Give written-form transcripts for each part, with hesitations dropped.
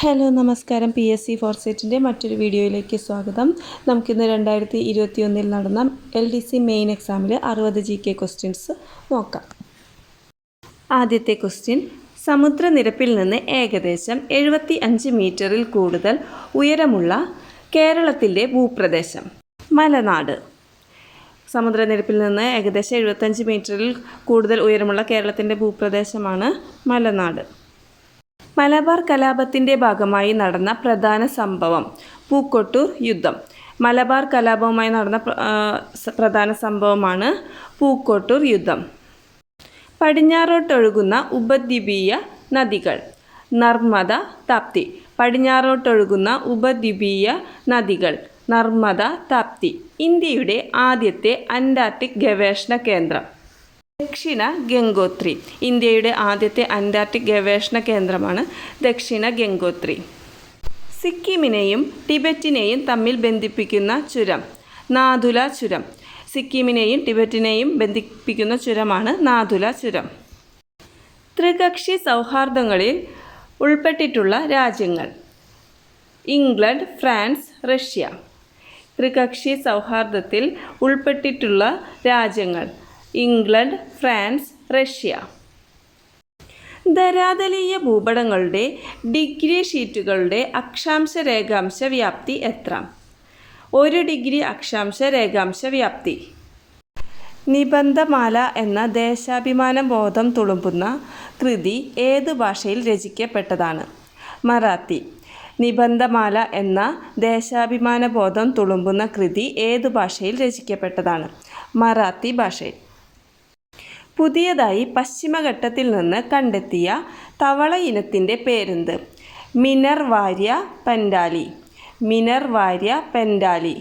Hello നമസ്കാരം. PSC ഫോർസെറ്റിൻ്റെ മറ്റൊരു വീഡിയോയിലേക്ക് സ്വാഗതം. നമുക്കിന്ന് 2021 നടന്ന LDC മെയിൻ എക്സാമിൽ 60 GK ക്വസ്റ്റ്യൻസ് നോക്കാം. ആദ്യത്തെ ക്വസ്റ്റ്യൻ, സമുദ്രനിരപ്പിൽ നിന്ന് ഏകദേശം 75 മീറ്ററിൽ കൂടുതൽ ഉയരമുള്ള കേരളത്തിൻ്റെ ഭൂപ്രദേശം. മലനാട്. സമുദ്രനിരപ്പിൽ നിന്ന് ഏകദേശം 75 മീറ്ററിൽ കൂടുതൽ ഉയരമുള്ള കേരളത്തിൻ്റെ ഭൂപ്രദേശമാണ് മലനാട്. മലബാർ കലാപത്തിൻ്റെ ഭാഗമായി നടന്ന പ്രധാന സംഭവം. പൂക്കോട്ടൂർ യുദ്ധം. മലബാർ കലാപവുമായി നടന്ന പ്രധാന സംഭവമാണ് പൂക്കോട്ടൂർ യുദ്ധം. പടിഞ്ഞാറോട്ടൊഴുകുന്ന ഉപദ്വീപീയ നദികൾ. നർമ്മദ, താപ്തി. പടിഞ്ഞാറോട്ടൊഴുകുന്ന ഉപദ്വീപീയ നദികൾ നർമ്മദ, താപ്തി. ഇന്ത്യയുടെ ആദ്യത്തെ അന്റാർട്ടിക് ഗവേഷണ കേന്ദ്രം. ദക്ഷിണ ഗംഗോത്രി. ഇന്ത്യയുടെ ആദ്യത്തെ അന്റാർട്ടിക് ഗവേഷണ കേന്ദ്രമാണ് ദക്ഷിണ ഗംഗോത്രി. സിക്കിമിനെയും ടിബറ്റിനെയും തമ്മിൽ ബന്ധിപ്പിക്കുന്ന ചുരം. നാഥുല ചുരം. സിക്കിമിനെയും ടിബറ്റിനെയും ബന്ധിപ്പിക്കുന്ന ചുരമാണ് നാഥുല ചുരം. ത്രികക്ഷി സൗഹാർദ്ദങ്ങളിൽ ഉൾപ്പെട്ടിട്ടുള്ള രാജ്യങ്ങൾ. England, France, Russia. ത്രികക്ഷി സൗഹാർദ്ദത്തിൽ ഉൾപ്പെട്ടിട്ടുള്ള രാജ്യങ്ങൾ. England, France, Russia. ധരാതലീയ ഭൂപടങ്ങളുടെ ഡിഗ്രി ഷീറ്റുകളുടെ അക്ഷാംശ രേഖാംശ വ്യാപ്തി എത്ര? 1 ഡിഗ്രി അക്ഷാംശ രേഖാംശ വ്യാപ്തി. നിബന്ധമാല എന്ന ദേശാഭിമാന ബോധം തുളുമ്പുന്ന കൃതി ഏത് ഭാഷയിൽ രചിക്കപ്പെട്ടതാണ്? മറാത്തി. നിബന്ധമാല എന്ന ദേശാഭിമാന ബോധം തുളുമ്പുന്ന കൃതി ഏതു ഭാഷയിൽ രചിക്കപ്പെട്ടതാണ്? മറാത്തി ഭാഷയിൽ. പുതിയതായി പശ്ചിമഘട്ടത്തിൽ നിന്ന് കണ്ടെത്തിയ തവള ഇനത്തിൻ്റെ പേരെന്ത്? മിനർവാര്യ പെൻഡാലി. മിനർവാര്യ പെൻഡാലി.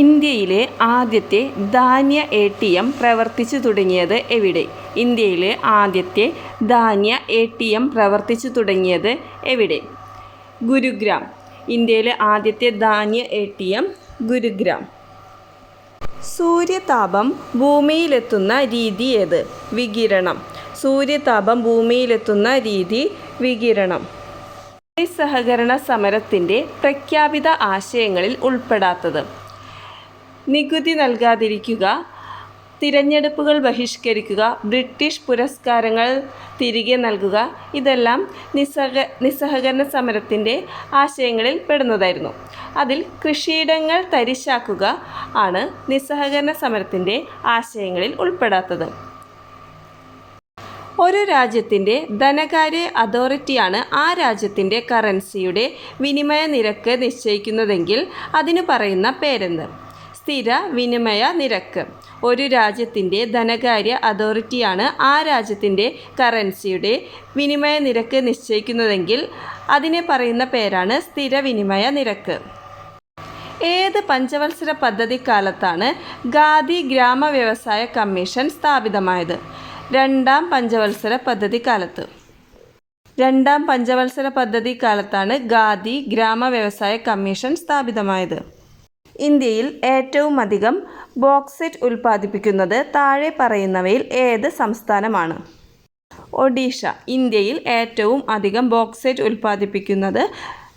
ഇന്ത്യയിലെ ആദ്യത്തെ ധാന്യ ATM പ്രവർത്തിച്ചു തുടങ്ങിയത് എവിടെ? ഇന്ത്യയിലെ ആദ്യത്തെ ധാന്യ ATM പ്രവർത്തിച്ചു തുടങ്ങിയത് എവിടെ? ഗുരുഗ്രാം. ഇന്ത്യയിലെ ആദ്യത്തെ ധാന്യ ATM ഗുരുഗ്രാം. സൂര്യതാപം ഭൂമിയിലെത്തുന്ന രീതി ഏത്? വികിരണം. സൂര്യതാപം ഭൂമിയിലെത്തുന്ന രീതി വികിരണം. സഹകരണ സമരത്തിൻ്റെ പ്രഖ്യാപിത ആശയങ്ങളിൽ ഉൾപ്പെടാത്തത്. നികുതി നൽകാതിരിക്കുക, തിരഞ്ഞെടുപ്പുകൾ ബഹിഷ്കരിക്കുക, ബ്രിട്ടീഷ് പുരസ്കാരങ്ങൾ തിരികെ നൽകുക, ഇതെല്ലാം നിസ്സഹകരണ സമരത്തിൻ്റെ ആശയങ്ങളിൽ പെടുന്നതായിരുന്നു. അതിൽ കൃഷിയിടങ്ങൾ തരിശാക്കുക ആണ് നിസ്സഹകരണ സമരത്തിൻ്റെ ആശയങ്ങളിൽ ഉൾപ്പെടാത്തത്. ഒരു രാജ്യത്തിൻ്റെ ധനകാര്യ അതോറിറ്റിയാണ് ആ രാജ്യത്തിൻ്റെ കറൻസിയുടെ വിനിമയ നിരക്ക് നിശ്ചയിക്കുന്നതെങ്കിൽ അതിനു പറയുന്ന പേരെന്ത്? സ്ഥിര വിനിമയ നിരക്ക്. ഒരു രാജ്യത്തിൻ്റെ ധനകാര്യ അതോറിറ്റിയാണ് ആ രാജ്യത്തിൻ്റെ കറൻസിയുടെ വിനിമയ നിരക്ക് നിശ്ചയിക്കുന്നതെങ്കിൽ അതിനെ പറയുന്ന പേരാണ് സ്ഥിര വിനിമയ നിരക്ക്. ഏത് പഞ്ചവത്സര പദ്ധതിക്കാലത്താണ് ഖാദി ഗ്രാമ വ്യവസായ കമ്മീഷൻ സ്ഥാപിതമായത്? 2ാം പഞ്ചവത്സര പദ്ധതിക്കാലത്ത്. 2ാം പഞ്ചവത്സര പദ്ധതിക്കാലത്താണ് ഖാദി ഗ്രാമ വ്യവസായ കമ്മീഷൻ സ്ഥാപിതമായത്. ഇന്ത്യയിൽ ഏറ്റവും അധികം ബോക്സൈറ്റ് ഉൽപ്പാദിപ്പിക്കുന്നത് താഴെ പറയുന്നവയിൽ ഏത് സംസ്ഥാനമാണ്? ഒഡീഷ. ഇന്ത്യയിൽ ഏറ്റവും അധികം ബോക്സൈറ്റ് ഉൽപ്പാദിപ്പിക്കുന്നത്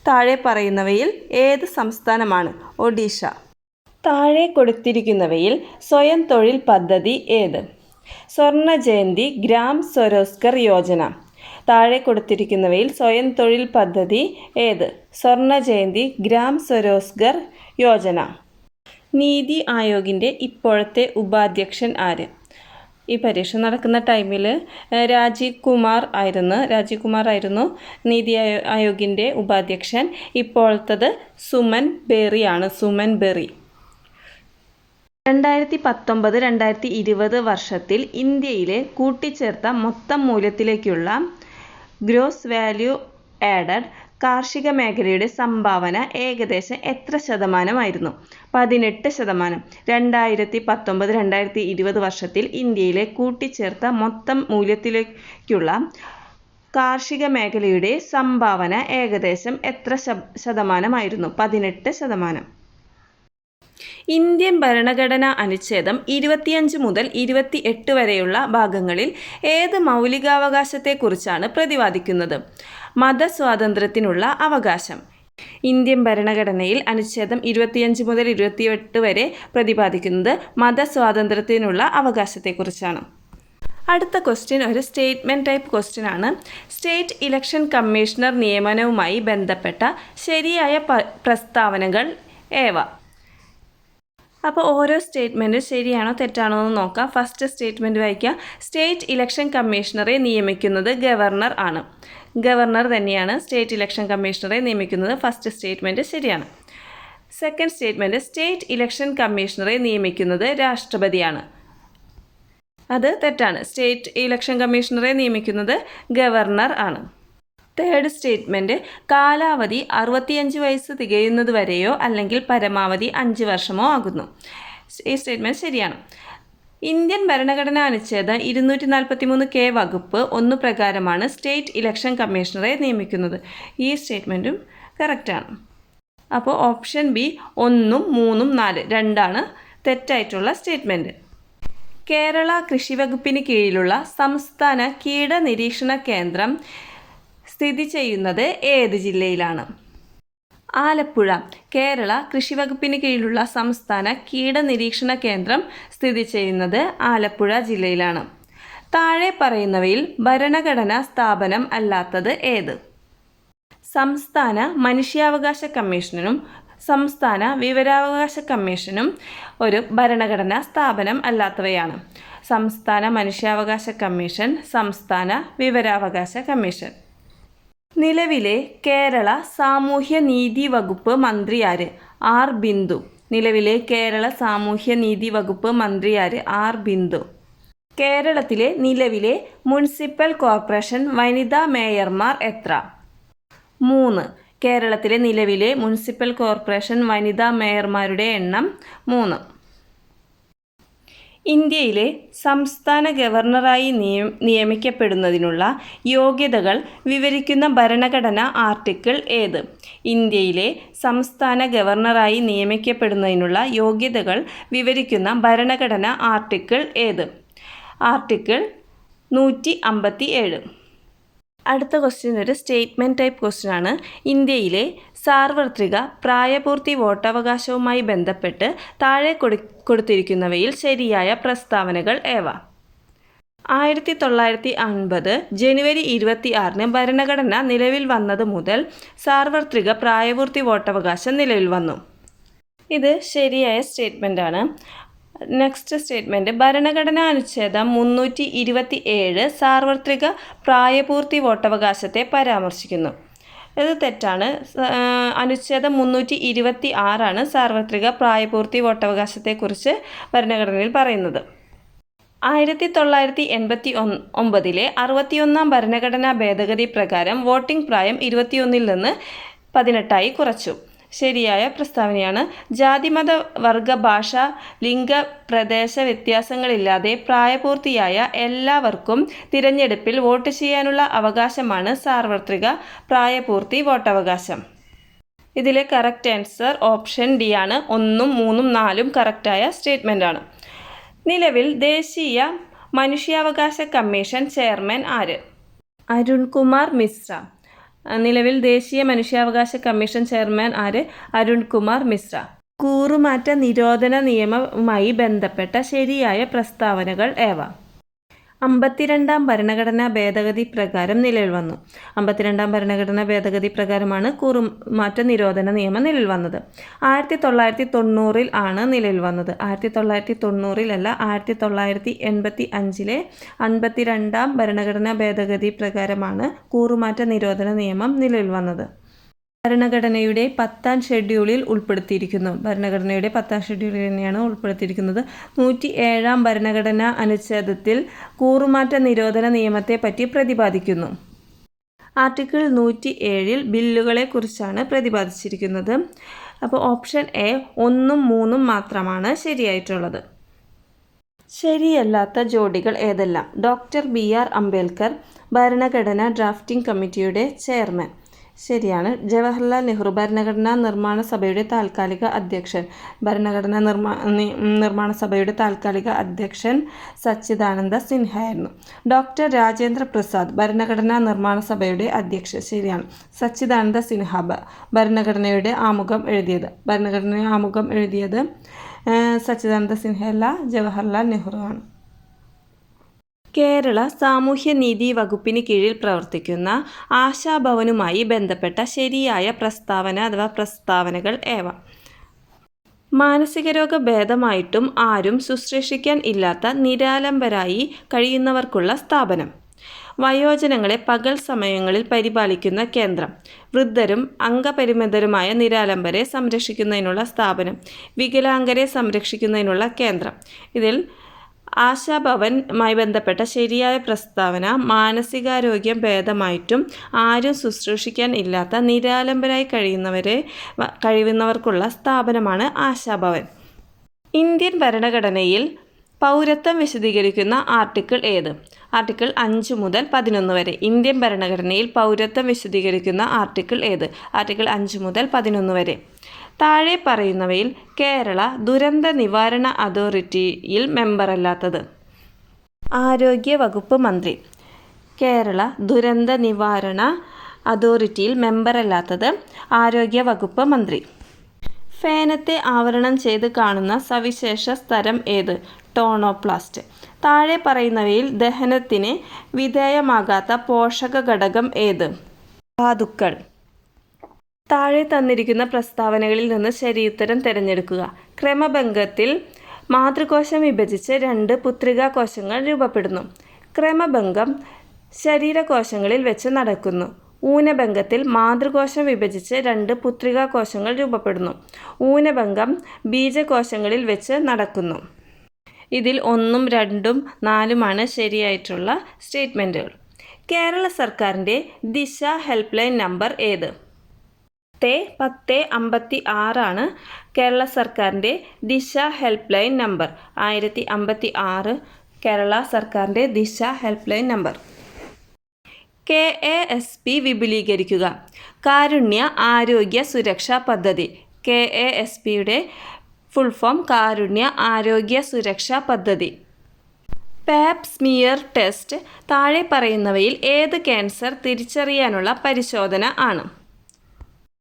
താഴെ പറയുന്നവയിൽ ഏത് സംസ്ഥാനമാണ്? ഒഡീഷ. താഴെ കൊടുത്തിരിക്കുന്നവയിൽ സ്വയം തൊഴിൽ പദ്ധതി ഏത്? സ്വർണ്ണ ജയന്തി ഗ്രാം സ്വരോസ്ഗർ യോജന. താഴെ കൊടുത്തിരിക്കുന്നവയിൽ സ്വയം തൊഴിൽ പദ്ധതി ഏത്? സ്വർണ്ണ ജയന്തി ഗ്രാം സ്വരോസ്ഗർ യോജന. നീതി ആയോഗിൻ്റെ ഇപ്പോഴത്തെ ഉപാധ്യക്ഷൻ ആര്? ഈ പരീക്ഷ നടക്കുന്ന ടൈമിൽ രാജീവ് കുമാർ ആയിരുന്നു നീതി ആയോഗിൻ്റെ ഉപാധ്യക്ഷൻ. ഇപ്പോഴത്തത് സുമൻ ബെറിയാണ്. സുമൻ ബെറി. 2019-2020 വർഷത്തിൽ ഇന്ത്യയിലെ കൂട്ടിച്ചേർത്ത മൊത്തം മൂല്യത്തിലേക്കുള്ള ഗ്രോസ് വാല്യൂ ആഡഡ് കാർഷിക മേഖലയുടെ സംഭാവന ഏകദേശം എത്ര ശതമാനമായിരുന്നു? 18%. 2019-2020 വർഷത്തിൽ ഇന്ത്യയിലെ കൂട്ടിച്ചേർത്ത മൊത്തം മൂല്യത്തിലേക്കുള്ള കാർഷിക മേഖലയുടെ സംഭാവന ഏകദേശം എത്ര ശതമാനമായിരുന്നു? 18%. ഇന്ത്യൻ ഭരണഘടനാ അനുച്ഛേദം 25 മുതൽ 28 വരെയുള്ള ഭാഗങ്ങളിൽ ഏത് മൗലികാവകാശത്തെക്കുറിച്ചാണ് പ്രതിപാദിക്കുന്നത്? മതസ്വാതന്ത്ര്യത്തിനുള്ള അവകാശം. ഇന്ത്യൻ ഭരണഘടനയിൽ അനുച്ഛേദം 25 മുതൽ 28 വരെ പ്രതിപാദിക്കുന്നത് മതസ്വാതന്ത്ര്യത്തിനുള്ള അവകാശത്തെക്കുറിച്ചാണ്. അടുത്ത ക്വസ്റ്റ്യൻ ഒരു സ്റ്റേറ്റ്മെൻറ്റ് ടൈപ്പ് ക്വസ്റ്റ്യൻ ആണ്. സ്റ്റേറ്റ് ഇലക്ഷൻ കമ്മീഷണർ നിയമനവുമായി ബന്ധപ്പെട്ട ശരിയായ പ്രസ്താവനകൾ ഏവ? അപ്പോൾ ഓരോ സ്റ്റേറ്റ്മെൻറ്റും ശരിയാണോ തെറ്റാണോ എന്ന് നോക്കാം. ഫസ്റ്റ് സ്റ്റേറ്റ്മെൻറ്റ് വായിക്കുക. സ്റ്റേറ്റ് ഇലക്ഷൻ കമ്മീഷണറെ നിയമിക്കുന്നത് ഗവർണർ ആണ്. ഗവർണർ തന്നെയാണ് സ്റ്റേറ്റ് ഇലക്ഷൻ കമ്മീഷണറെ നിയമിക്കുന്നത്. ഫസ്റ്റ് സ്റ്റേറ്റ്മെൻറ്റ് ശരിയാണ്. സെക്കൻഡ് സ്റ്റേറ്റ്മെൻറ്റ് സ്റ്റേറ്റ് ഇലക്ഷൻ കമ്മീഷണറെ നിയമിക്കുന്നത് രാഷ്ട്രപതിയാണ്. അത് തെറ്റാണ്. സ്റ്റേറ്റ് ഇലക്ഷൻ കമ്മീഷണറെ നിയമിക്കുന്നത് ഗവർണർ ആണ്. തേർഡ് സ്റ്റേറ്റ്മെൻറ്റ് കാലാവധി 65 വയസ്സ് തികയുന്നത് വരെയോ അല്ലെങ്കിൽ പരമാവധി 5 വർഷമോ ആകുന്നു. ഈ സ്റ്റേറ്റ്മെൻറ്റ് ശരിയാണ്. ഇന്ത്യൻ ഭരണഘടനാ അനുച്ഛേദം 243K വകുപ്പ് 1 പ്രകാരമാണ് സ്റ്റേറ്റ് ഇലക്ഷൻ കമ്മീഷണറെ നിയമിക്കുന്നത്. ഈ സ്റ്റേറ്റ്മെൻറ്റും കറക്റ്റാണ്. അപ്പോൾ ഓപ്ഷൻ ബി 1, 3, 4 രണ്ടാണ് തെറ്റായിട്ടുള്ള സ്റ്റേറ്റ്മെൻറ്റ്. കേരള കൃഷി വകുപ്പിന് കീഴിലുള്ള സംസ്ഥാന കീട നിരീക്ഷണ കേന്ദ്രം സ്ഥിതി ചെയ്യുന്നത് ഏത് ജില്ലയിലാണ്? ആലപ്പുഴ. കേരള കൃഷി വകുപ്പിന് കീഴിലുള്ള സംസ്ഥാന കീട നിരീക്ഷണ കേന്ദ്രം സ്ഥിതി ചെയ്യുന്നത് ആലപ്പുഴ ജില്ലയിലാണ്. താഴെ പറയുന്നവയിൽ ഭരണഘടനാ സ്ഥാപനം അല്ലാത്തത് ഏത്? സംസ്ഥാന മനുഷ്യാവകാശ കമ്മീഷനും സംസ്ഥാന വിവരാവകാശ കമ്മീഷനും ഒരു ഭരണഘടനാ സ്ഥാപനം അല്ലാത്തവയാണ്. സംസ്ഥാന മനുഷ്യാവകാശ കമ്മീഷൻ, സംസ്ഥാന വിവരാവകാശ കമ്മീഷൻ. നിലവിലെ കേരള സാമൂഹ്യ നീതി വകുപ്പ് മന്ത്രി ആര്? ആർ ബിന്ദു. നിലവിലെ കേരള സാമൂഹ്യ നീതി വകുപ്പ് മന്ത്രി ആര്? ആർ ബിന്ദു. കേരളത്തിലെ നിലവിലെ മുനിസിപ്പൽ കോർപ്പറേഷൻ വനിതാ മേയർമാർ എത്ര? 3. കേരളത്തിലെ നിലവിലെ മുനിസിപ്പൽ കോർപ്പറേഷൻ വനിതാ മേയർമാരുടെ എണ്ണം 3. ഇന്ത്യയിലെ സംസ്ഥാന ഗവർണറായി നിയമിക്കപ്പെടുന്നതിനുള്ള യോഗ്യതകൾ വിവരിക്കുന്ന ഭരണഘടനാ ആർട്ടിക്കിൾ ഏത്? ഇന്ത്യയിലെ സംസ്ഥാന ഗവർണറായി നിയമിക്കപ്പെടുന്നതിനുള്ള യോഗ്യതകൾ വിവരിക്കുന്ന ഭരണഘടനാ ആർട്ടിക്കിൾ ഏത്? ആർട്ടിക്കിൾ 157. അടുത്ത ക്വസ്റ്റ്യൻ ഒരു സ്റ്റേറ്റ്മെൻറ്റ് ടൈപ്പ് ക്വസ്റ്റ്യൻ ആണ്. ഇന്ത്യയിലെ സാർവത്രിക പ്രായപൂർത്തി വോട്ടവകാശവുമായി ബന്ധപ്പെട്ട് താഴെ കൊടുത്തിരിക്കുന്നവയിൽ ശരിയായ പ്രസ്താവനകൾ ഏവ? 1950 ജനുവരി 26 ഭരണഘടന നിലവിൽ വന്നത് മുതൽ സാർവത്രിക പ്രായപൂർത്തി വോട്ടവകാശം നിലവിൽ വന്നു. ഇത് ശരിയായ സ്റ്റേറ്റ്മെൻ്റ് ആണ്. നെക്സ്റ്റ് സ്റ്റേറ്റ്മെൻറ്റ് ഭരണഘടനാ അനുച്ഛേദം 327 സാർവത്രിക പ്രായപൂർത്തി വോട്ടവകാശത്തെ പരാമർശിക്കുന്നു. ഇത് തെറ്റാണ്. അനുച്ഛേദം 326 സാർവത്രിക പ്രായപൂർത്തി വോട്ടവകാശത്തെക്കുറിച്ച് ഭരണഘടനയിൽ പറയുന്നത്. 1989 61 ഭരണഘടനാ ഭേദഗതി പ്രകാരം വോട്ടിംഗ് പ്രായം 21 നിന്ന് 18 കുറച്ചു. ശരിയായ പ്രസ്താവനയാണ്. ജാതിമത വർഗ ഭാഷ ലിംഗ പ്രദേശ വ്യത്യാസങ്ങളില്ലാതെ പ്രായപൂർത്തിയായ എല്ലാവർക്കും തിരഞ്ഞെടുപ്പിൽ വോട്ട് ചെയ്യാനുള്ള അവകാശമാണ് സാർവത്രിക പ്രായപൂർത്തി വോട്ടവകാശം. ഇതിലെ കറക്റ്റ് ആൻസർ ഓപ്ഷൻ ഡി ആണ്. 1, 3, 4 കറക്റ്റായ സ്റ്റേറ്റ്മെൻ്റ് ആണ്. നിലവിൽ ദേശീയ മനുഷ്യാവകാശ കമ്മീഷൻ ചെയർമാൻ ആര്? അരുൺകുമാർ മിശ്ര. നിലവിൽ ദേശീയ മനുഷ്യാവകാശ കമ്മീഷൻ ചെയർമാൻ ആര്? അരുൺകുമാർ മിശ്ര. കൂറുമാറ്റ നിരോധന നിയമവുമായി ബന്ധപ്പെട്ട ശരിയായ പ്രസ്താവനകൾ ഏവ? 52 ഭരണഘടനാ ഭേദഗതി പ്രകാരം നിലവിൽ വന്നു. 52 ഭരണഘടനാ ഭേദഗതി പ്രകാരമാണ് കൂറുമാറ്റ നിരോധന നിയമം നിലവിൽ വന്നത്. 1990 ആണ് നിലവിൽ വന്നത്. 1990 അല്ല, 1985 52 ഭരണഘടനാ ഭേദഗതി പ്രകാരമാണ് കൂറുമാറ്റ നിരോധന നിയമം നിലവിൽ വന്നത്. ഭരണഘടനയുടെ 10ാം ഷെഡ്യൂളിൽ ഉൾപ്പെടുത്തിയിരിക്കുന്നു. ഭരണഘടനയുടെ 10ാം ഷെഡ്യൂളിൽ തന്നെയാണ് ഉൾപ്പെടുത്തിയിരിക്കുന്നത്. 107 ഭരണഘടനാ അനുച്ഛേദത്തിൽ കൂറുമാറ്റ നിരോധന നിയമത്തെപ്പറ്റി പ്രതിപാദിക്കുന്നു. ആർട്ടിക്കിൾ 107 ബില്ലുകളെ കുറിച്ചാണ് പ്രതിപാദിച്ചിരിക്കുന്നത്. അപ്പോൾ ഓപ്ഷൻ എ 1, 3 മാത്രമാണ് ശരിയായിട്ടുള്ളത്. ശരിയല്ലാത്ത ജോഡികൾ ഏതെല്ലാം? ഡോക്ടർ BR അംബേദ്കർ ഭരണഘടനാ ഡ്രാഫ്റ്റിംഗ് കമ്മിറ്റിയുടെ ചെയർമാൻ. ശരിയാണ്. ജവഹർലാൽ നെഹ്റു ഭരണഘടനാ നിർമ്മാണ സഭയുടെ താൽക്കാലിക അധ്യക്ഷൻ. ഭരണഘടനാ നിർമ്മാണ സഭയുടെ താൽക്കാലിക അധ്യക്ഷൻ സച്ചിദാനന്ദ സിൻഹയായിരുന്നു. ഡോക്ടർ രാജേന്ദ്ര പ്രസാദ് ഭരണഘടനാ നിർമ്മാണ സഭയുടെ അധ്യക്ഷൻ. ശരിയാണ്. സച്ചിദാനന്ദ സിൻഹ ഭരണഘടനയുടെ ആമുഖം എഴുതിയത് സച്ചിദാനന്ദ സിൻഹയല്ല, ജവഹർലാൽ നെഹ്റു ആണ്. കേരള സാമൂഹ്യനീതി വകുപ്പിന് കീഴിൽ പ്രവർത്തിക്കുന്ന ആശാഭവനുമായി ബന്ധപ്പെട്ട ശരിയായ പ്രസ്താവനകൾ ഏവ? മാനസികരോഗ ഭേദമായിട്ടും ആരും ശുശ്രൂഷിക്കാൻ ഇല്ലാത്ത നിരാലംബരായി കഴിയുന്നവർക്കുള്ള സ്ഥാപനം. വയോജനങ്ങളെ പകൽ സമയങ്ങളിൽ പരിപാലിക്കുന്ന കേന്ദ്രം. വൃദ്ധരും അംഗപരിമിതരുമായ നിരാലംബരെ സംരക്ഷിക്കുന്നതിനുള്ള സ്ഥാപനം. വികലാംഗരെ സംരക്ഷിക്കുന്നതിനുള്ള കേന്ദ്രം. ഇതിൽ ആശാഭവനുമായി ബന്ധപ്പെട്ട ശരിയായ പ്രസ്താവന മാനസികാരോഗ്യം ഭേദമായിട്ടും ആരും ശുശ്രൂഷിക്കാൻ ഇല്ലാത്ത നിരാലംബരായി കഴിയുന്നവർക്കുള്ള സ്ഥാപനമാണ് ആശാഭവൻ. ഇന്ത്യൻ ഭരണഘടനയിൽ പൗരത്വം വിശദീകരിക്കുന്ന ആർട്ടിക്കിൾ ഏത്? ആർട്ടിക്കിൾ 5 മുതൽ 11 വരെ. ഇന്ത്യൻ ഭരണഘടനയിൽ പൗരത്വം വിശദീകരിക്കുന്ന ആർട്ടിക്കിൾ ഏത്? ആർട്ടിക്കിൾ 5 മുതൽ 11 വരെ. താഴെ പറയുന്നവയിൽ കേരള ദുരന്ത നിവാരണ അതോറിറ്റിയിൽ മെമ്പറല്ലാത്തത്? ആരോഗ്യ വകുപ്പ് മന്ത്രി. കേരള ദുരന്ത നിവാരണ അതോറിറ്റിയിൽ മെമ്പറല്ലാത്തത് ആരോഗ്യ വകുപ്പ് മന്ത്രി. ഫേനത്തെ ആവരണം ചെയ്ത് കാണുന്ന സവിശേഷ സ്തരം ഏത്? ടോണോപ്ലാസ്റ്റ്. താഴെ പറയുന്നവയിൽ ദഹനത്തിന് വിധേയമാകാത്ത പോഷക ഘടകം ഏത്? ധാതുക്കൾ. താഴെ തന്നിരിക്കുന്ന പ്രസ്താവനകളിൽ നിന്ന് ശരിയുത്തരം തിരഞ്ഞെടുക്കുക. ക്രമഭംഗത്തിൽ മാതൃകോശം വിഭജിച്ച് 2 പുത്രികാകോശങ്ങൾ രൂപപ്പെടുന്നു. ക്രമഭംഗം ശരീരകോശങ്ങളിൽ വെച്ച് നടക്കുന്നു. ഊനഭംഗത്തിൽ മാതൃകോശം വിഭജിച്ച് 2 പുത്രികാകോശങ്ങൾ രൂപപ്പെടുന്നു. ഊനഭംഗം ബീജകോശങ്ങളിൽ വെച്ച് നടക്കുന്നു. ഇതിൽ 1, 2, 4 ശരിയായിട്ടുള്ള സ്റ്റേറ്റ്മെൻറ്റുകൾ. കേരള സർക്കാരിൻ്റെ ദിശ ഹെൽപ്പ് ലൈൻ നമ്പർ ഏത്? 1056 കേരള സർക്കാരിൻ്റെ ദിശ ഹെൽപ്പ് ലൈൻ നമ്പർ. 1056 കേരള സർക്കാരിൻ്റെ ദിശ ഹെൽപ്പ് ലൈൻ നമ്പർ. KASP വിപുലീകരിക്കുക. കാരുണ്യ ആരോഗ്യ സുരക്ഷാ പദ്ധതി. KASPയുടെ ഫുൾ ഫോം കാരുണ്യ ആരോഗ്യ സുരക്ഷാ പദ്ധതി. പാപ്പ് സ്മിയർ ടെസ്റ്റ് താഴെ പറയുന്നവയിൽ ഏത് ക്യാൻസർ തിരിച്ചറിയാനുള്ള പരിശോധന ആണ്?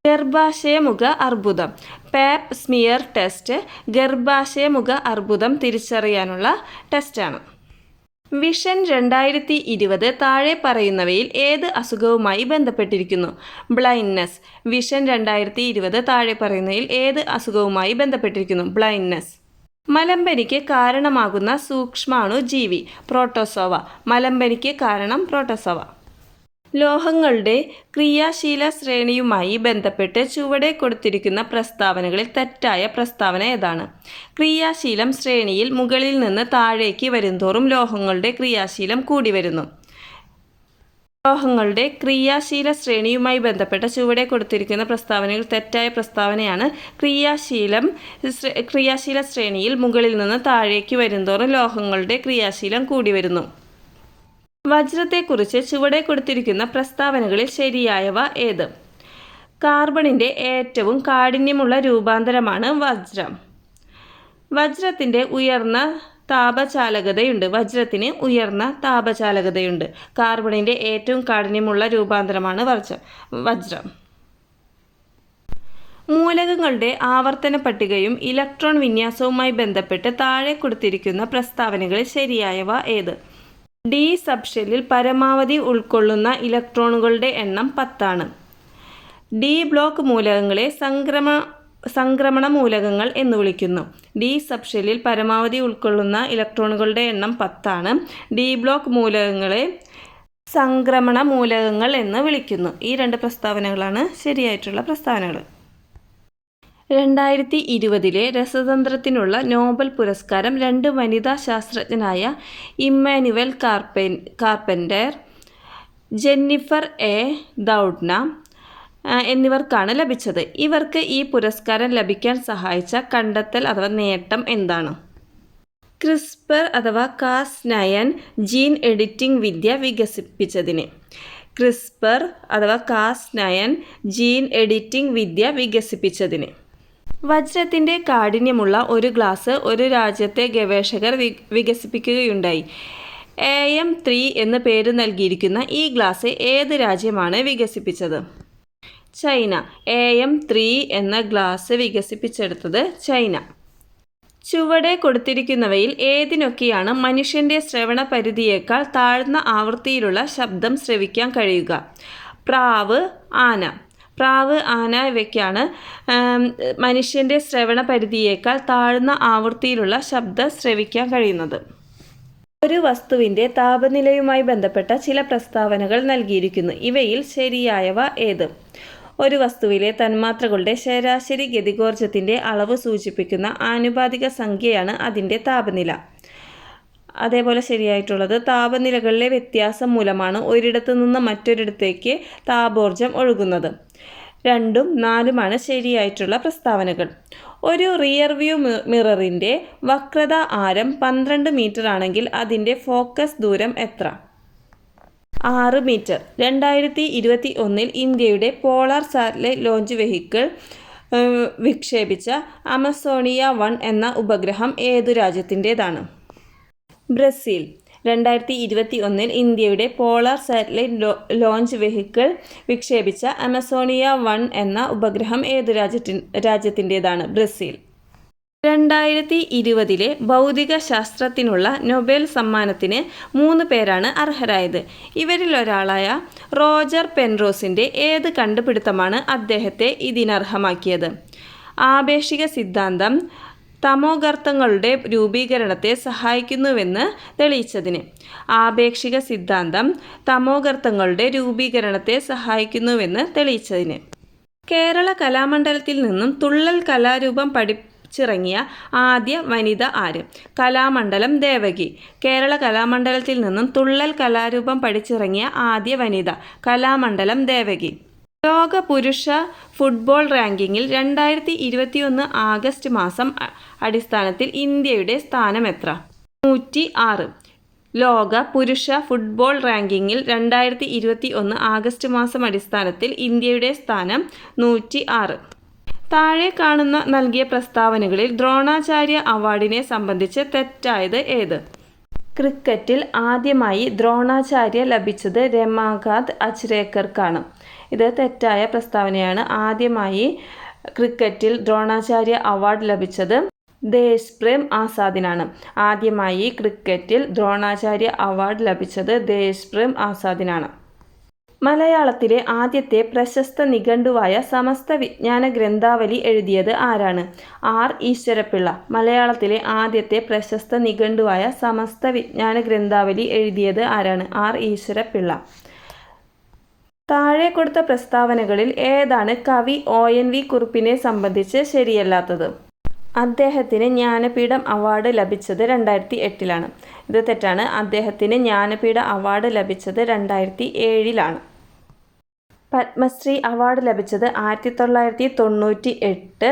ഗർഭാശയമുഖ അർബുദം. പാപ്പ് സ്മിയർ ടെസ്റ്റ് ഗർഭാശയമുഖ അർബുദം തിരിച്ചറിയാനുള്ള ടെസ്റ്റാണ്. വിഷൻ 2020 താഴെ പറയുന്നവയിൽ ഏത് അസുഖവുമായി ബന്ധപ്പെട്ടിരിക്കുന്നു? ബ്ലൈൻഡ്നെസ്. വിഷൻ 2020 താഴെ പറയുന്നവയിൽ ഏത് അസുഖവുമായി ബന്ധപ്പെട്ടിരിക്കുന്നു? ബ്ലൈൻഡ്നെസ്. മലമ്പനിക്ക് കാരണമാകുന്ന സൂക്ഷ്മാണുജീവി. പ്രോട്ടോസോവ. മലമ്പനിക്ക് കാരണം പ്രോട്ടോസോവ. ലോഹങ്ങളുടെ ക്രിയാശീല ശ്രേണിയുമായി ബന്ധപ്പെട്ട് ചുവടെ കൊടുത്തിരിക്കുന്ന പ്രസ്താവനകളിൽ തെറ്റായ പ്രസ്താവന ഏതാണ്? ക്രിയാശീലം ശ്രേണിയിൽ മുകളിൽ നിന്ന് താഴേക്ക് വരുന്തോറും ലോഹങ്ങളുടെ ക്രിയാശീലം കൂടി വരുന്നു. ലോഹങ്ങളുടെ ക്രിയാശീല ശ്രേണിയുമായി ബന്ധപ്പെട്ട ചുവടെ കൊടുത്തിരിക്കുന്ന പ്രസ്താവനകൾ തെറ്റായ പ്രസ്താവനയാണ്. ക്രിയാശീല ശ്രേണിയിൽ മുകളിൽ നിന്ന് താഴേക്ക് വരുന്തോറും ലോഹങ്ങളുടെ ക്രിയാശീലം കൂടി വരുന്നു. വജ്രത്തെക്കുറിച്ച് ചുവടെ കൊടുത്തിരിക്കുന്ന പ്രസ്താവനകളിൽ ശരിയായവ ഏത്? കാർബണിൻ്റെ ഏറ്റവും കാഠിന്യമുള്ള രൂപാന്തരമാണ് വജ്രം. വജ്രത്തിന് ഉയർന്ന താപചാലകതയുണ്ട്. കാർബണിൻ്റെ ഏറ്റവും കാഠിന്യമുള്ള രൂപാന്തരമാണ് വജ്രം. മൂലകങ്ങളുടെ ആവർത്തന പട്ടികയും ഇലക്ട്രോൺ വിന്യാസവുമായി ബന്ധപ്പെട്ട് താഴെ കൊടുത്തിരിക്കുന്ന പ്രസ്താവനകളിൽ ശരിയായവ ഏത്? ഡി സബ്ഷെല്ലിൽ പരമാവധി ഉൾക്കൊള്ളുന്ന ഇലക്ട്രോണുകളുടെ എണ്ണം 10. ഡി ബ്ലോക്ക് മൂലകങ്ങളെ സംക്രമണ മൂലകങ്ങൾ എന്ന് വിളിക്കുന്നു. ഡി സബ്ഷെല്ലിൽ പരമാവധി ഉൾക്കൊള്ളുന്ന ഇലക്ട്രോണുകളുടെ എണ്ണം 10. ഡി ബ്ലോക്ക് മൂലകങ്ങളെ സംക്രമണ മൂലകങ്ങൾ എന്ന് വിളിക്കുന്നു. ഈ 2 പ്രസ്താവനകളാണ് ശരിയായിട്ടുള്ള പ്രസ്താവനകൾ. 2020 രസതന്ത്രത്തിനുള്ള നോബൽ പുരസ്കാരം 2 വനിതാ ശാസ്ത്രജ്ഞനായ ഇമ്മാനുവൽ കാർപെൻറ്റർ, ജെന്നിഫർ എ. ദൗഡ്ന എന്നിവർക്കാണ് ലഭിച്ചത്. ഇവർക്ക് ഈ പുരസ്കാരം ലഭിക്കാൻ സഹായിച്ച കണ്ടെത്തൽ അഥവാ നേട്ടം എന്താണ്? ക്രിസ്പർ അഥവാ Cas9 ജീൻ എഡിറ്റിംഗ് വിദ്യ വികസിപ്പിച്ചതിന്. ക്രിസ്പർ അഥവാ കാസ്9 ജീൻ എഡിറ്റിംഗ് വിദ്യ വികസിപ്പിച്ചതിന്. വജ്രത്തിൻ്റെ കാഠിന്യമുള്ള ഒരു ഗ്ലാസ് ഒരു രാജ്യത്തെ ഗവേഷകർ വികസിപ്പിക്കുകയുണ്ടായി. AM3 എന്ന് പേര് നൽകിയിരിക്കുന്ന ഈ ഗ്ലാസ് ഏത് രാജ്യമാണ് വികസിപ്പിച്ചത്? ചൈന. AM3 എന്ന ഗ്ലാസ് വികസിപ്പിച്ചെടുത്തത് ചൈന. ചുവടെ കൊടുത്തിരിക്കുന്നവയിൽ ഏതിനൊക്കെയാണ് മനുഷ്യൻ്റെ ശ്രവണ പരിധിയേക്കാൾ താഴ്ന്ന ആവൃത്തിയിലുള്ള ശബ്ദം ശ്രവിക്കാൻ കഴിയുക? പ്രാവ്, ആന. പ്രാവ്, ആന ഇവയ്ക്കാണ് മനുഷ്യൻ്റെ ശ്രവണ പരിധിയേക്കാൾ താഴ്ന്ന ആവൃത്തിയിലുള്ള ശബ്ദം ശ്രവിക്കാൻ കഴിയുന്നത്. ഒരു വസ്തുവിൻ്റെ താപനിലയുമായി ബന്ധപ്പെട്ട ചില പ്രസ്താവനകൾ നൽകിയിരിക്കുന്നു. ഇവയിൽ ശരിയായവ ഏത്? ഒരു വസ്തുവിലെ തന്മാത്രകളുടെ ശരാശരി ഗതികോർജ്ജത്തിൻ്റെ അളവ് സൂചിപ്പിക്കുന്ന ആനുപാതിക സംഖ്യയാണ് അതിൻ്റെ താപനില. അതേപോലെ ശരിയായിട്ടുള്ളത് താപനിലകളിലെ വ്യത്യാസം മൂലമാണ് ഒരിടത്തു നിന്ന് മറ്റൊരിടത്തേക്ക് താപോർജ്ജം ഒഴുകുന്നത്. 2ഉം 4ഉമാണ് ശരിയായിട്ടുള്ള പ്രസ്താവനകൾ. ഒരു റിയർ വ്യൂ മിററിൻ്റെ വക്രത ആരം 12 മീറ്റർ ആണെങ്കിൽ അതിൻ്റെ ഫോക്കസ് ദൂരം എത്ര? 6 മീറ്റർ. 2021 ഇന്ത്യയുടെ പോളാർ സാറ്റലൈറ്റ് ലോഞ്ച് വെഹിക്കിൾ വിക്ഷേപിച്ച അമസോണിയ 1 എന്ന ഉപഗ്രഹം ഏതു രാജ്യത്തിൻ്റേതാണ്? ബ്രസീൽ. 2021 ഇന്ത്യയുടെ പോളാർ സാറ്റലൈറ്റ് ലോഞ്ച് വെഹിക്കിൾ വിക്ഷേപിച്ച അമസോണിയ 1 എന്ന ഉപഗ്രഹം ഏതു രാജ്യത്തിൻ്റേതാണ്? ബ്രസീൽ. 2020 ഭൗതിക ശാസ്ത്രത്തിനുള്ള നൊബേൽ സമ്മാനത്തിന് 3 പേരാണ് അർഹരായത്. ഇവരിൽ ഒരാളായ റോജർ പെൻറോസിൻ്റെ ഏത് കണ്ടുപിടുത്തമാണ് അദ്ദേഹത്തെ ഇതിനർഹമാക്കിയത്? ആപേക്ഷിക സിദ്ധാന്തം തമോഗർത്തങ്ങളുടെ രൂപീകരണത്തെ സഹായിക്കുന്നുവെന്ന് തെളിയിച്ചതിന്. ആപേക്ഷിക സിദ്ധാന്തം തമോഗർത്തങ്ങളുടെ രൂപീകരണത്തെ സഹായിക്കുന്നുവെന്ന് തെളിയിച്ചതിന്. കേരള കലാമണ്ഡലത്തിൽ നിന്നും തുള്ളൽ കലാരൂപം പഠിച്ചിറങ്ങിയ ആദ്യ വനിത ആര്? കലാമണ്ഡലം ദേവകി. കേരള കലാമണ്ഡലത്തിൽ നിന്നും തുള്ളൽ കലാരൂപം പഠിച്ചിറങ്ങിയ ആദ്യ വനിത കലാമണ്ഡലം ദേവകി. ലോക പുരുഷ ഫുട്ബോൾ റാങ്കിങ്ങിൽ 2021 ആഗസ്റ്റ് മാസം അടിസ്ഥാനത്തിൽ ഇന്ത്യയുടെ സ്ഥാനം എത്ര? 106. ലോക പുരുഷ ഫുട്ബോൾ റാങ്കിങ്ങിൽ 2021 ആഗസ്റ്റ് മാസം അടിസ്ഥാനത്തിൽ ഇന്ത്യയുടെ സ്ഥാനം 106. താഴെ കാണുന്ന നൽകിയ പ്രസ്താവനകളിൽ ദ്രോണാചാര്യ അവാർഡിനെ സംബന്ധിച്ച് തെറ്റായത് ഏത്? ക്രിക്കറ്റിൽ ആദ്യമായി ദ്രോണാചാര്യ ലഭിച്ചത് രമാകാന്ത് അച്രേക്കർക്കാണ്. ഇത് തെറ്റായ പ്രസ്താവനയാണ്. ആദ്യമായി ക്രിക്കറ്റിൽ ദ്രോണാചാര്യ അവാർഡ് ലഭിച്ചത് ദേശപ്രേം ആസാദിനാണ്. ആദ്യമായി ക്രിക്കറ്റിൽ ദ്രോണാചാര്യ അവാർഡ് ലഭിച്ചത് ദേശപ്രേം ആസാദിനാണ്. മലയാളത്തിലെ ആദ്യത്തെ പ്രശസ്ത നിഘണ്ടുവായ സമസ്ത വിജ്ഞാന ഗ്രന്ഥാവലി എഴുതിയത് ആരാണ്? ആർ ഈശ്വരപ്പിള്ള. മലയാളത്തിലെ ആദ്യത്തെ പ്രശസ്ത നിഘണ്ടുവായ സമസ്ത വിജ്ഞാന ഗ്രന്ഥാവലി എഴുതിയത് ആരാണ്? ആർ ഈശ്വരപ്പിള്ള. താഴെ കൊടുത്ത പ്രസ്താവനകളിൽ ഏതാണ് കവി ONV കുറുപ്പിനെ സംബന്ധിച്ച് ശരിയല്ലാത്തത്? അദ്ദേഹത്തിന് ജ്ഞാനപീഠം അവാർഡ് ലഭിച്ചത് 2008 ഇത് തെറ്റാണ്. അദ്ദേഹത്തിന് ജ്ഞാനപീഠ അവാർഡ് ലഭിച്ചത് 2007 പത്മശ്രീ അവാർഡ് ലഭിച്ചത് 1998.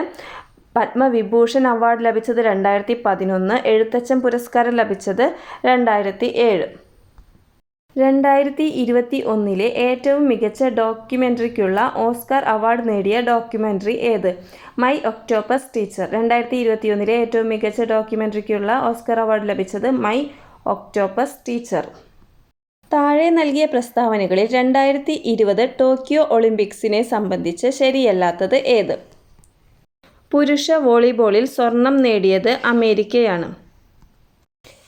പത്മവിഭൂഷൺ അവാർഡ് ലഭിച്ചത് 2011. എഴുത്തച്ഛൻ പുരസ്കാരം ലഭിച്ചത് 2007. 2021 ഏറ്റവും മികച്ച ഡോക്യുമെൻ്ററിക്കുള്ള ഓസ്കാർ അവാർഡ് നേടിയ ഡോക്യുമെൻ്ററി ഏത്? My octopus teacher. 2021 ഏറ്റവും മികച്ച ഡോക്യുമെൻ്ററിക്കുള്ള ഓസ്കാർ അവാർഡ് ലഭിച്ചത് മൈ ഒക്ടോപ്പസ് ടീച്ചർ. താഴെ നൽകിയ പ്രസ്താവനകളിൽ 2020 ടോക്കിയോ ഒളിമ്പിക്സിനെ സംബന്ധിച്ച് ശരിയല്ലാത്തത് ഏത്? പുരുഷ വോളിബോളിൽ സ്വർണം നേടിയത് അമേരിക്കയാണ്.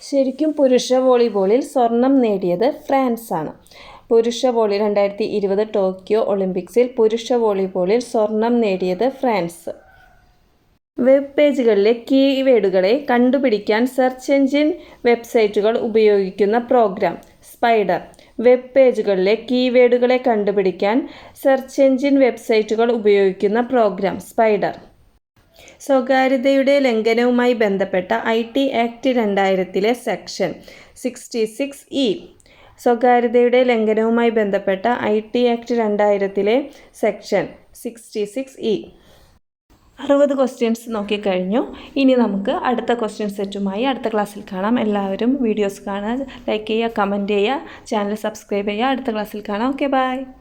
ശരിക്കും പുരുഷ വോളിബോളിൽ സ്വർണം നേടിയത് ഫ്രാൻസാണ്. പുരുഷ വോളി 2020 ടോക്കിയോ ഒളിമ്പിക്സിൽ പുരുഷ വോളിബോളിൽ സ്വർണം നേടിയത് ഫ്രാൻസ്. വെബ് പേജുകളിലെ കീവേഡുകളെ കണ്ടുപിടിക്കാൻ സെർച്ച് എഞ്ചിൻ വെബ്സൈറ്റുകൾ ഉപയോഗിക്കുന്ന പ്രോഗ്രാം സ്പൈഡർ. വെബ് പേജുകളിലെ കീവേഡുകളെ കണ്ടുപിടിക്കാൻ സെർച്ച് എഞ്ചിൻ വെബ്സൈറ്റുകൾ ഉപയോഗിക്കുന്ന പ്രോഗ്രാം സ്പൈഡർ. സ്വകാര്യതയുടെ ലംഘനവുമായി ബന്ധപ്പെട്ട IT ആക്ട് 2000 സെക്ഷൻ 66E. സ്വകാര്യതയുടെ ലംഘനവുമായി ബന്ധപ്പെട്ട IT act 2000 section 66E. 60 questions നോക്കിക്കഴിഞ്ഞു. ഇനി നമുക്ക് അടുത്ത ക്വസ്റ്റ്യൻ സെറ്റുമായി അടുത്ത ക്ലാസ്സിൽ കാണാം. എല്ലാവരും വീഡിയോസ് കാണുക, ലൈക്ക് ചെയ്യുക, കമൻറ്റ് ചെയ്യുക, ചാനൽ സബ്സ്ക്രൈബ് ചെയ്യുക. അടുത്ത ക്ലാസ്സിൽ കാണാം. Okay, by.